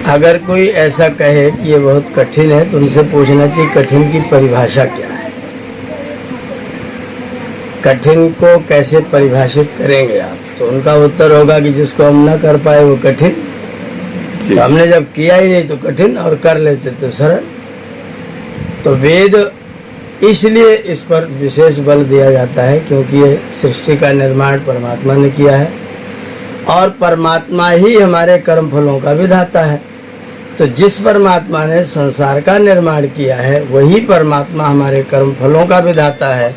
अगर कोई ऐसा कहे कि ये बहुत कठिन है तो उनसे पूछना चाहिए कठिन की परिभाषा क्या है। कठिन को कैसे परिभाषित करेंगे आप? तो उनका उत्तर होगा कि जिसको हम न कर पाए वो कठिन। तो हमने जब किया ही नहीं तो कठिन, और कर लेते तो सरल। तो वेद इसलिए इस पर विशेष बल दिया जाता है क्योंकि ये सृष्टि का निर्माण परमात्मा ने किया है और परमात्मा ही हमारे कर्म फलों का विधाता है। तो जिस परमात्मा ने संसार का निर्माण किया है वही परमात्मा हमारे कर्म फलों का विधाता है।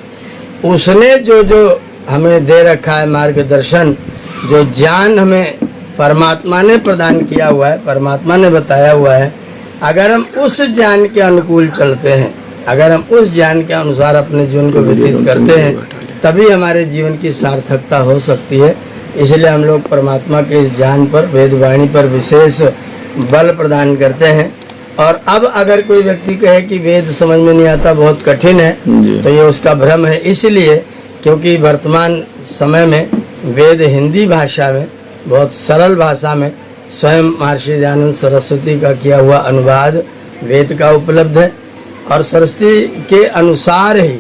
उसने जो जो हमें दे रखा है मार्गदर्शन, जो ज्ञान हमें परमात्मा ने प्रदान किया हुआ है, परमात्मा ने बताया हुआ है, अगर हम उस ज्ञान के अनुकूल चलते हैं, अगर हम उस ज्ञान के अनुसार अपने जीवन को व्यतीत करते हैं, तभी हमारे जीवन की सार्थकता हो सकती है। इसलिए हम लोग परमात्मा के इस ज्ञान पर, वेदवाणी पर विशेष बल प्रदान करते हैं। और अब अगर कोई व्यक्ति कहे कि वेद समझ में नहीं आता, बहुत कठिन है, तो ये उसका भ्रम है। इसलिए क्योंकि वर्तमान समय में वेद हिंदी भाषा में, बहुत सरल भाषा में, स्वयं महर्षि दयानंद सरस्वती का किया हुआ अनुवाद वेद का उपलब्ध है। और सरस्वती के अनुसार ही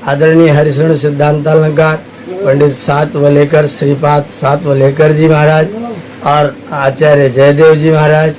आदरणीय हरिशरण सिद्धांतालंकार पंडित सातवलेकर, श्रीपाद सातवलेकर जी महाराज और आचार्य जयदेव जी महाराज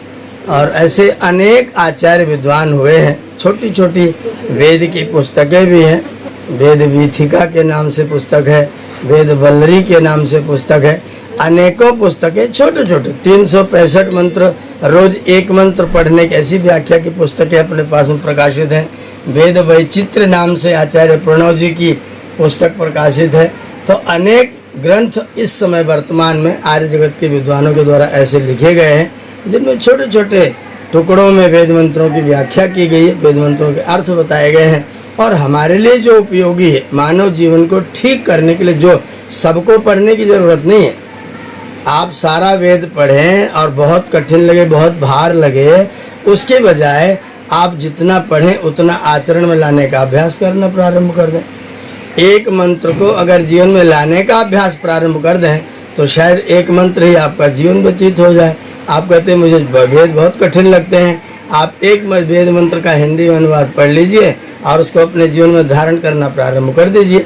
और ऐसे अनेक आचार्य विद्वान हुए हैं। छोटी छोटी वेद की पुस्तकें भी हैं। वेद वीथिका के नाम से पुस्तक है, वेद वल्लरी के नाम से पुस्तक है, अनेकों पुस्तकें छोटे छोटे 365 मंत्र, रोज एक मंत्र पढ़ने की ऐसी व्याख्या की पुस्तकें अपने पास में प्रकाशित हैं। वेद वैचित्र नाम से आचार्य प्रणव जी की पुस्तक प्रकाशित है। तो अनेक ग्रंथ इस समय वर्तमान में आर्य जगत के विद्वानों के द्वारा ऐसे लिखे गए हैं जिनमें छोटे छोटे टुकड़ों में वेद मंत्रों की व्याख्या की गई है, वेद मंत्रों के अर्थ बताए गए हैं। और हमारे लिए जो उपयोगी है, मानव जीवन को ठीक करने के लिए, जो सबको पढ़ने की जरूरत नहीं है। आप सारा वेद पढ़ें और बहुत कठिन लगे, बहुत भार लगे, उसके बजाय आप जितना पढ़ें उतना आचरण में लाने का अभ्यास करना प्रारंभ कर दें। एक मंत्र को अगर जीवन में लाने का अभ्यास प्रारंभ कर दें तो शायद एक मंत्र ही आपका जीवन व्यतीत हो जाए। आप कहते हैं मुझे वेद बहुत कठिन लगते हैं, आप एक वेद मंत्र का हिंदी में अनुवाद पढ़ लीजिए और उसको अपने जीवन में धारण करना प्रारंभ कर दीजिए।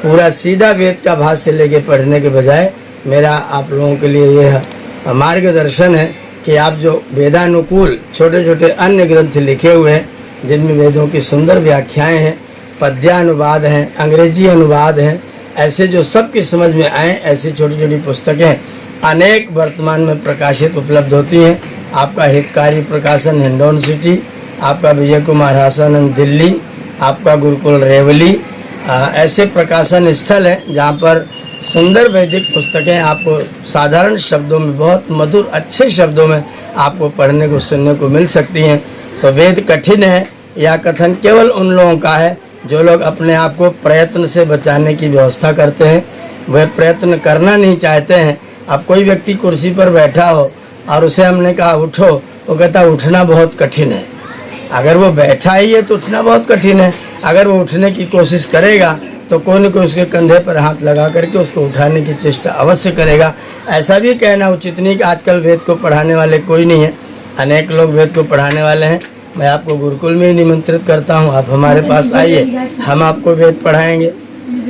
पूरा सीधा वेद का भाष्य लेके पढ़ने के बजाय मेरा आप लोगों के लिए यह मार्गदर्शन है कि आप जो वेदानुकूल छोटे छोटे अन्य ग्रंथ लिखे हुए हैं जिनमें वेदों की सुंदर व्याख्याएं हैं, पद्यानुवाद हैं, अंग्रेजी अनुवाद हैं, ऐसे जो सबकी समझ में आए, ऐसी छोटी छोटी पुस्तकें अनेक वर्तमान में प्रकाशित उपलब्ध होती हैं। आपका हितकारी प्रकाशन हिंडौन सिटी, आपका विजय कुमार हासानंद दिल्ली, आपका गुरुकुल रेवली, ऐसे प्रकाशन स्थल हैं जहाँ पर सुंदर वैदिक पुस्तकें आपको साधारण शब्दों में, बहुत मधुर अच्छे शब्दों में आपको पढ़ने को, सुनने को मिल सकती हैं। तो वेद कठिन है या कथन केवल उन लोगों का है जो लोग अपने आप को प्रयत्न से बचाने की व्यवस्था करते हैं, वह प्रयत्न करना नहीं चाहते हैं। अब कोई व्यक्ति कुर्सी पर बैठा हो और उसे हमने कहा उठो, वो कहता उठना बहुत कठिन है। अगर वो बैठा ही है तो उठना बहुत कठिन है। अगर वो उठने की कोशिश करेगा तो कोई न कोई उसके कंधे पर हाथ लगा करके उसको उठाने की चेष्टा अवश्य करेगा। ऐसा भी कहना उचित नहीं कि आजकल वेद को पढ़ाने वाले कोई नहीं है, अनेक लोग वेद को पढ़ाने वाले हैं। मैं आपको गुरुकुल में ही निमंत्रित करता हूँ, आप हमारे पास आइए, हम आपको वेद पढ़ाएंगे।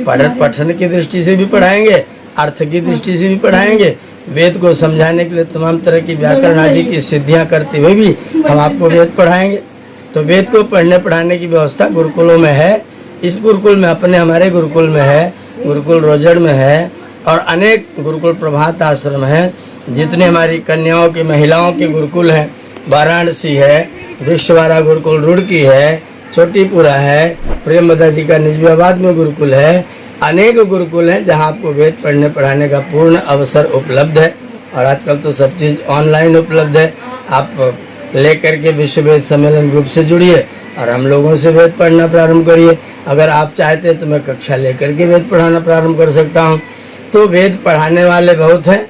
पठन की दृष्टि से भी पढ़ाएंगे, अर्थ की दृष्टि से भी पढ़ाएंगे। वेद को समझाने के लिए तमाम तरह की व्याकरण आदि की सिद्धियां करते हुए भी हम आपको वेद पढ़ाएंगे। तो वेद को पढ़ने पढ़ाने की व्यवस्था गुरुकुलों में है। इस गुरुकुल में, अपने हमारे गुरुकुल में है, गुरुकुल रोजड़ में है और अनेक गुरुकुल प्रभात आश्रम है। जितने हमारी कन्याओं की, महिलाओं के गुरुकुल हैं, वाराणसी है, विश्ववारा गुरुकुल रुड़की है, छोटीपुरा है, प्रेमदा जी का निजामाबाद में गुरुकुल है, अनेक गुरुकुल हैं जहां आपको वेद पढ़ने पढ़ाने का पूर्ण अवसर उपलब्ध है। और आजकल तो सब चीज़ ऑनलाइन उपलब्ध है। आप लेकर के विश्व वेद सम्मेलन ग्रुप से जुड़िए और हम लोगों से वेद पढ़ना प्रारंभ करिए। अगर आप चाहते हैं तो मैं कक्षा लेकर के वेद पढ़ाना प्रारंभ कर सकता हूँ। तो वेद पढ़ाने वाले बहुत हैं,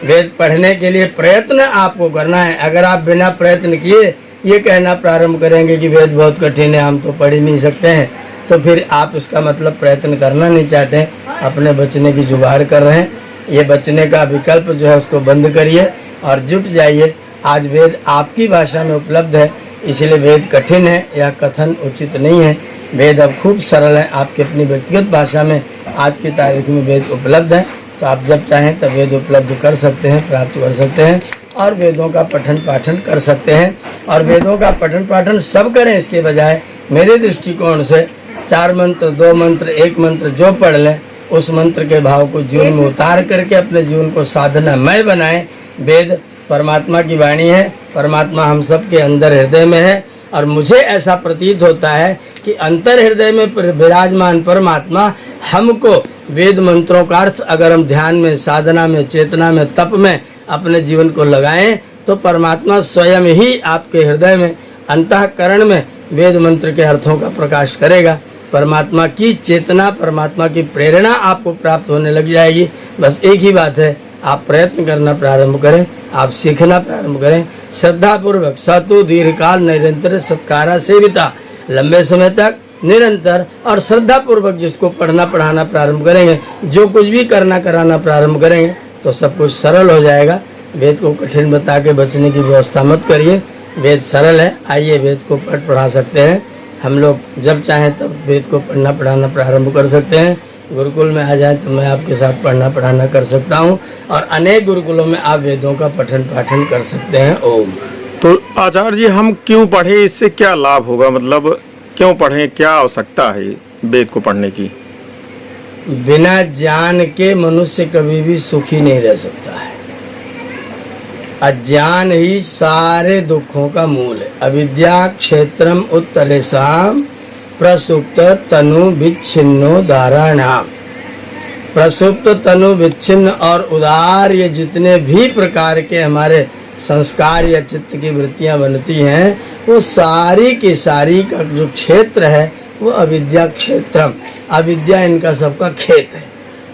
वेद पढ़ने के लिए प्रयत्न आपको करना है। अगर आप बिना प्रयत्न किए ये कहना प्रारंभ करेंगे कि वेद बहुत कठिन है, हम तो पढ़ ही नहीं सकते हैं, तो फिर आप उसका मतलब प्रयत्न करना नहीं चाहते हैं, अपने बचने की जुगाड़ कर रहे हैं। ये बचने का विकल्प जो है उसको बंद करिए और जुट जाइए आज वेद आपकी भाषा में उपलब्ध है, इसलिए वेद कठिन है या कथन उचित नहीं है। वेद अब खूब सरल है, आपकी अपनी व्यक्तिगत भाषा में आज की तारीख में वेद उपलब्ध है। तो आप जब चाहें तब वेद उपलब्ध कर सकते हैं, प्राप्त कर सकते हैं और वेदों का पठन पाठन कर सकते हैं। और वेदों का पठन पाठन सब करें, इसके बजाय मेरे दृष्टिकोण से 4 मंत्र, 2 मंत्र, 1 मंत्र जो पढ़ लें, उस मंत्र के भाव को जीवन में उतार करके अपने जीवन को साधनामय बनाएं। वेद परमात्मा की वाणी है, परमात्मा हम सब के अंदर हृदय में है। और मुझे ऐसा प्रतीत होता है कि अंतर हृदय में विराजमान परमात्मा हमको वेद मंत्रों का अर्थ अगर हम ध्यान में, साधना में, चेतना में, तप में अपने जीवन को लगाएं तो परमात्मा स्वयं ही आपके हृदय में, अंतःकरण में वेद मंत्र के अर्थों का प्रकाश करेगा। परमात्मा की चेतना, परमात्मा की प्रेरणा आपको प्राप्त होने लग जाएगी। बस एक ही बात है, आप प्रयत्न करना प्रारंभ करें, आप सीखना प्रारंभ करें। श्रद्धापूर्वक सतु दीर्घकाल निरंतर सत्कारा सेविता, लंबे समय तक निरंतर और श्रद्धा पूर्वक जिसको पढ़ना पढ़ाना प्रारंभ करेंगे, जो कुछ भी करना कराना प्रारंभ करेंगे तो सब कुछ सरल हो जाएगा। वेद को कठिन बता के बचने की व्यवस्था मत करिए, वेद सरल है। आइए वेद को पढ़ पढ़ा सकते हैं हम लोग, जब चाहें तब वेद को पढ़ना पढ़ाना प्रारंभ कर सकते हैं। गुरुकुल में आ जाए तो मैं आपके साथ पढ़ना पढ़ाना कर सकता हूँ और अनेक गुरुकुलों में आप वेदों का पठन पाठन कर सकते हैं। ओम। तो आचार्य जी, हम क्यों पढ़ें, इससे क्या लाभ होगा, मतलब क्यों पढ़ें, क्या आवश्यकता है वेद को पढ़ने की? बिना ज्ञान के मनुष्य कभी भी सुखी नहीं रह सकता है। अज्ञान ही सारे दुखों का मूल है। अविद्या क्षेत्रम उत्तरेषाम प्रसुप्त तनु विच्छिन्नो धाराणाम। प्रसुप्त तनु विच्छिन्न और उदार, ये जितने भी प्रकार के हमारे संस्कार या चित्त की वृत्तियां बनती हैं, वो सारी की सारी का जो क्षेत्र है वो अविद्या क्षेत्रम। अविद्या इनका सबका खेत है,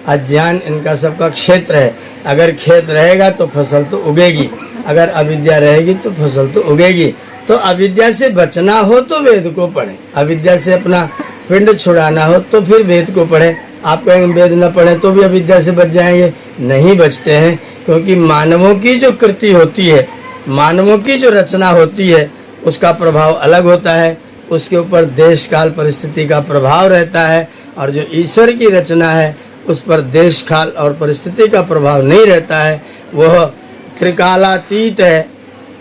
अज्ञान इनका सबका क्षेत्र है। अगर खेत रहेगा तो फसल तो उगेगी, अगर अविद्या रहेगी तो फसल तो उगेगी। तो अविद्या से बचना हो तो वेद को पढ़ें, अविद्या से अपना पिंड छुड़ाना हो तो फिर वेद को पढ़ें। आप कहेंगे वेद न पढ़ें तो भी अविद्या से बच जाएंगे, नहीं बचते हैं। क्योंकि मानवों की जो कृति होती है, मानवों की जो रचना होती है, उसका प्रभाव अलग होता है, उसके ऊपर देश काल परिस्थिति का प्रभाव रहता है। और जो ईश्वर की रचना है उस पर देश काल और परिस्थिति का प्रभाव नहीं रहता है। वह त्रिकालातीत है,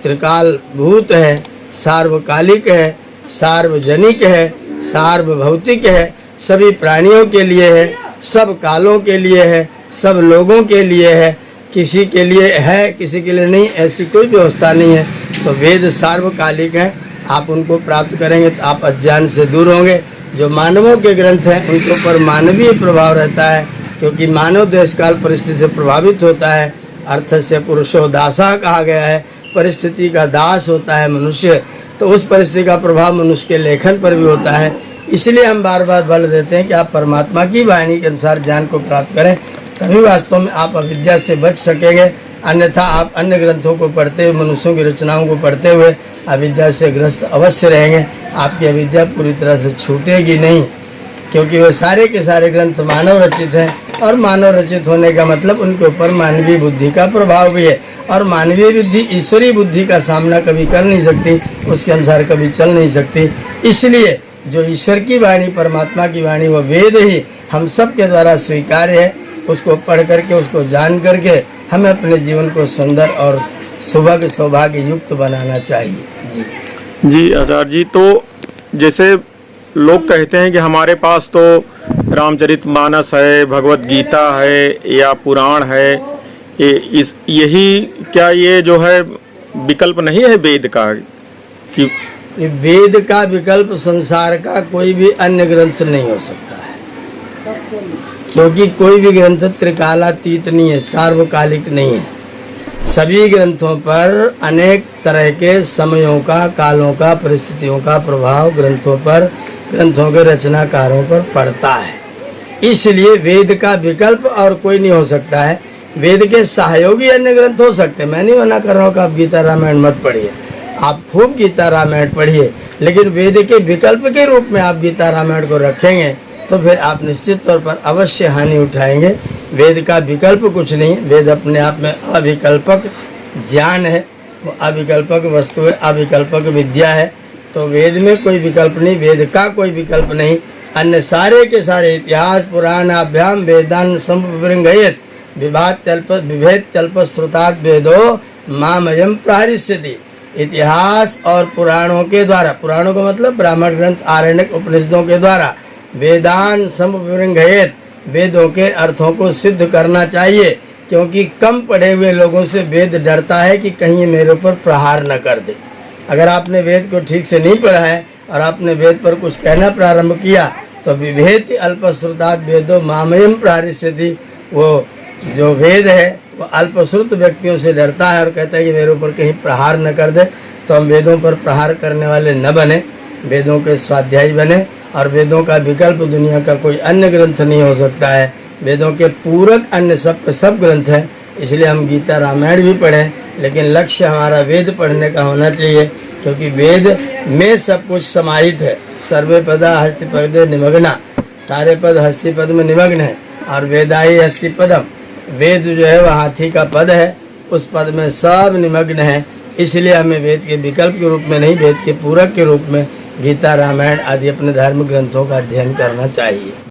त्रिकाल भूत है, सार्वकालिक है, सार्वजनिक है, सार्वभौतिक है, सभी प्राणियों के लिए है, सब कालों के लिए है, सब लोगों के लिए है। किसी के लिए है, किसी के लिए नहीं, ऐसी कोई व्यवस्था नहीं है। तो वेद सार्वकालिक हैं, आप उनको प्राप्त करेंगे तो आप अज्ञान से दूर होंगे। जो मानवों के ग्रंथ हैं उनके ऊपर मानवीय प्रभाव रहता है, क्योंकि मानव देश काल परिस्थिति से प्रभावित होता है। अर्थ से पुरुषो दासा कहा गया है, परिस्थिति का दास होता है मनुष्य। तो उस परिस्थिति का प्रभाव मनुष्य के लेखन पर भी होता है। इसलिए हम बार बार बल देते हैं कि आप परमात्मा की वाणी के अनुसार ज्ञान को प्राप्त करें, तभी वास्तव में आप अविद्या से बच सकेंगे। अन्यथा आप अन्य ग्रंथों को पढ़ते हुए, मनुष्यों की रचनाओं को पढ़ते हुए अविद्या से ग्रस्त अवश्य रहेंगे। आपकी अविद्या पूरी तरह से छूटेगी नहीं, क्योंकि वे सारे के सारे ग्रंथ मानव रचित हैं। और मानव रचित होने का मतलब उनके ऊपर मानवीय बुद्धि का प्रभाव भी है। और मानवीय बुद्धि ईश्वरीय बुद्धि का सामना कभी कर नहीं सकती, उसके अनुसार कभी चल नहीं सकती। इसलिए जो ईश्वर की वाणी, परमात्मा की वाणी, वो वेद ही हम सब के द्वारा स्वीकार्य है। उसको पढ़ करके, उसको जान करके हमें अपने जीवन को सुंदर और सुभग सौभाग्य युक्त बनाना चाहिए। जी आचार्य जी, तो जैसे लोग कहते हैं कि हमारे पास तो रामचरितमानस है, भगवत गीता है या पुराण है, यही क्या ये जो है विकल्प नहीं है वेद का? कि वेद का विकल्प संसार का कोई भी अन्य ग्रंथ नहीं हो सकता है, क्योंकि कोई भी ग्रंथ त्रिकालातीत नहीं है, सार्वकालिक नहीं है। सभी ग्रंथों पर अनेक तरह के समयों का, कालों का, परिस्थितियों का प्रभाव ग्रंथों पर, ग्रंथों के रचनाकारों पर पड़ता है। इसलिए वेद का विकल्प और कोई नहीं हो सकता है। वेद के सहयोगी अन्य ग्रंथ हो सकते हैं, मैं नहीं मना कर रहा हूँ कि आप गीता रामायण मत पढ़िए, आप खूब गीता रामायण पढ़िए, लेकिन वेद के विकल्प के रूप में आप गीता रामायण को रखेंगे तो फिर आप निश्चित तौर पर अवश्य हानि उठाएंगे। वेद का विकल्प कुछ नहीं, वेद अपने आप में अविकल्पक ज्ञान है, वो अविकल्पक वस्तु है, अविकल्पक विद्या है। तो वेद में कोई विकल्प नहीं, वेद का कोई विकल्प नहीं। अन्य सारे के सारे इतिहास पुराणाभ्याम वेदान संविभृंगयेत विभेद तल्प श्रुतात् वेदो मामयम प्रहरिष्यति। इतिहास और पुराणों के द्वारा, पुराणों का मतलब ब्राह्मण ग्रंथ आरण्यक उपनिषदों के द्वारा, वेदान संविभृंगयेत वेदों के अर्थों को सिद्ध करना चाहिए, क्योंकि कम पढ़े हुए लोगों से वेद डरता है कि कहीं ये मेरे ऊपर प्रहार न कर दे। अगर आपने वेद को ठीक से नहीं पढ़ा है और आपने वेद पर कुछ कहना प्रारंभ किया तो विभेति अल्पश्रुतात् वेदो मामयम प्रहरिष्यति। वो जो वेद है वो अल्पश्रुत व्यक्तियों से डरता है और कहता है कि मेरे ऊपर कहीं प्रहार न कर दे। तो हम वेदों पर प्रहार करने वाले न बने, वेदों के स्वाध्यायी बने। और वेदों का विकल्प दुनिया का कोई अन्य ग्रंथ नहीं हो सकता है। वेदों के पूरक अन्य सब ग्रंथ हैं। इसलिए हम गीता रामायण भी पढ़ें, लेकिन लक्ष्य हमारा वेद पढ़ने का होना चाहिए, क्योंकि वेद में सब कुछ समाहित है। सर्वे पदा हस्तिपदे निमग्ना, सारे पद हस्तिपद में निमग्न है। और वेदाई हस्तिपदम, वेद जो है वह हाथी का पद है, उस पद में सब निमग्न है। इसलिए हमें वेद के विकल्प के रूप में नहीं, वेद के पूरक के रूप में गीता रामायण आदि अपने धार्मिक ग्रंथों का अध्ययन करना चाहिए।